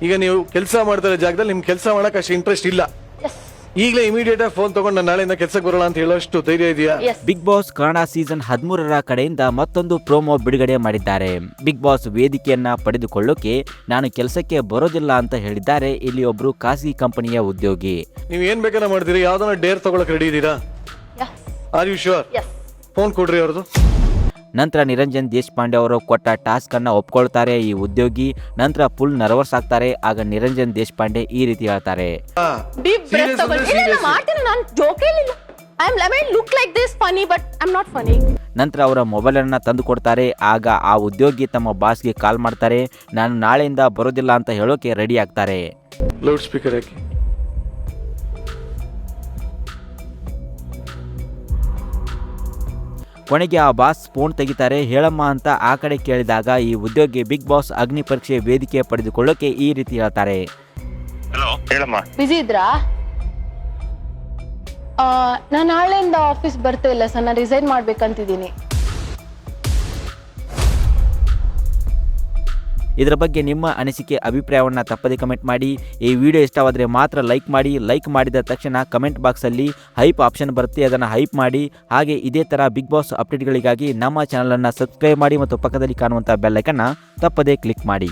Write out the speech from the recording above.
ಈಗ ನೀವು ಕೆಲಸ ಮಾಡ್ತಿರೋ ಜಾಗದಲ್ಲಿ ನಿಮ್ಗೆ ಕೆಲಸ ಮಾಡಕ್ ಅಷ್ಟು ಇಂಟ್ರೆಸ್ಟ್ ಇಲ್ಲ. ಈಗಲೇ ಇಮಿಡಿಯೇಟ್ ಆಗಿ ಫೋನ್ ತಗೊಂಡು ನಾನು ನಾಳೆಯಿಂದ ಕೆಲಸಕ್ಕೆ ಬರೋಣ ಅಂತ ಹೇಳೋಷ್ಟು ಧೈರ್ಯ ಇದೆಯಾ? ಬಿಗ್ ಬಾಸ್ ಕನ್ನಡ ಸೀಸನ್ 13ರ ಕಡೆಯಿಂದ ಮತ್ತೊಂದು ಪ್ರೋಮೋ ಬಿಡುಗಡೆ ಮಾಡಿದ್ದಾರೆ. ಬಿಗ್ ಬಾಸ್ ವೇದಿಕೆಯನ್ನ ಪಡೆದುಕೊಳ್ಳೋಕೆ ನಾನು ಕೆಲಸಕ್ಕೆ ಬರೋದಿಲ್ಲ ಅಂತ ಹೇಳಿದ್ದಾರೆ ಇಲ್ಲಿ ಒಬ್ರು ಖಾಸಗಿ ಕಂಪನಿಯ ಉದ್ಯೋಗಿ. ನೀವು ಏನ್ ಬೇಕಾದ್ರೆ ಮಾಡ್ತೀರಿ? ಯಾವ್ದನ್ನ ಡೇರ್ ತಗೊಳಕ್ ರೆಡಿ ಇದೀರಾ? Are you sure? ಫೋನ್ ಕೊಡ್ರಿ ಅವ್ರದ್ದು. ನಂತರ ನಿರಂಜನ್ ದೇಶಪಾಂಡೆ ಅವರು ಕೊಟ್ಟ ಟಾಸ್ಕ್ ಅನ್ನ ಒಪ್ಕೊಳ್ತಾರೆ ಈ ಉದ್ಯೋಗಿ. ನಂತರ ಫುಲ್ ನರ್ವಸ್ ಆಗ್ತಾರೆ. ಆಗ ನಿರಂಜನ್ ದೇಶಪಾಂಡೆ ಈ ರೀತಿ ಹೇಳ್ತಾರೆ, ನಂತರ ಅವರ ಮೊಬೈಲ್ ಅನ್ನ ತಂದು ಕೊಡ್ತಾರೆ. ಆಗ ಆ ಉದ್ಯೋಗಿ ತಮ್ಮ ಬಾಸ್ಗೆ ಕಾಲ್ ಮಾಡ್ತಾರೆ. ನಾನು ನಾಳೆಯಿಂದ ಬರೋದಿಲ್ಲ ಅಂತ ಹೇಳೋಕೆ ರೆಡಿ ಆಗ್ತಾರೆ. ಲೌಡ್ ಸ್ಪೀಕರ್ ಹಾಕಿ. ಕೊನೆಗೆ ಆ ಬಾಸ್ ಫೋನ್ ತೆಗಿತಾರೆ. ಹೇಳಮ್ಮ ಅಂತ ಆ ಕಡೆ ಕೇಳಿದಾಗ ಈ ಉದ್ಯೋಗಿ ಬಿಗ್ ಬಾಸ್ ಅಗ್ನಿ ಪರೀಕ್ಷೆ ವೇದಿಕೆ ಪಡೆದುಕೊಳ್ಳೋಕೆ ಈ ರೀತಿ ಹೇಳ್ತಾರೆ. ಬಿಸಿ ಇದ್ರಾ? ನಾನು ನಾಳೆಯಿಂದ ಆಫೀಸ್ ಬರ್ತಾ ಇಲ್ಲ ಸರ್, ನಾನು ರಿಸೈನ್ ಮಾಡ್ಬೇಕಂತಿದ್ದೀನಿ. ಇದರ ಬಗ್ಗೆ ನಿಮ್ಮ ಅನಿಸಿಕೆ ಅಭಿಪ್ರಾಯವನ್ನು ತಪ್ಪದೆ ಕಮೆಂಟ್ ಮಾಡಿ. ಈ ವಿಡಿಯೋ ಇಷ್ಟವಾದರೆ ಮಾತ್ರ ಲೈಕ್ ಮಾಡಿ. ಲೈಕ್ ಮಾಡಿದ ತಕ್ಷಣ ಕಮೆಂಟ್ ಬಾಕ್ಸಲ್ಲಿ ಹೈಪ್ ಆಪ್ಷನ್ ಬರುತ್ತೆ, ಅದನ್ನು ಹೈಪ್ ಮಾಡಿ. ಹಾಗೆ ಇದೇ ಥರ ಬಿಗ್ ಬಾಸ್ ಅಪ್ಡೇಟ್ಗಳಿಗಾಗಿ ನಮ್ಮ ಚಾನಲನ್ನು ಸಬ್ಸ್ಕ್ರೈಬ್ ಮಾಡಿ ಮತ್ತು ಪಕ್ಕದಲ್ಲಿ ಕಾಣುವಂಥ ಬೆಲ್ ಐಕನ್ನ ತಪ್ಪದೆ ಕ್ಲಿಕ್ ಮಾಡಿ.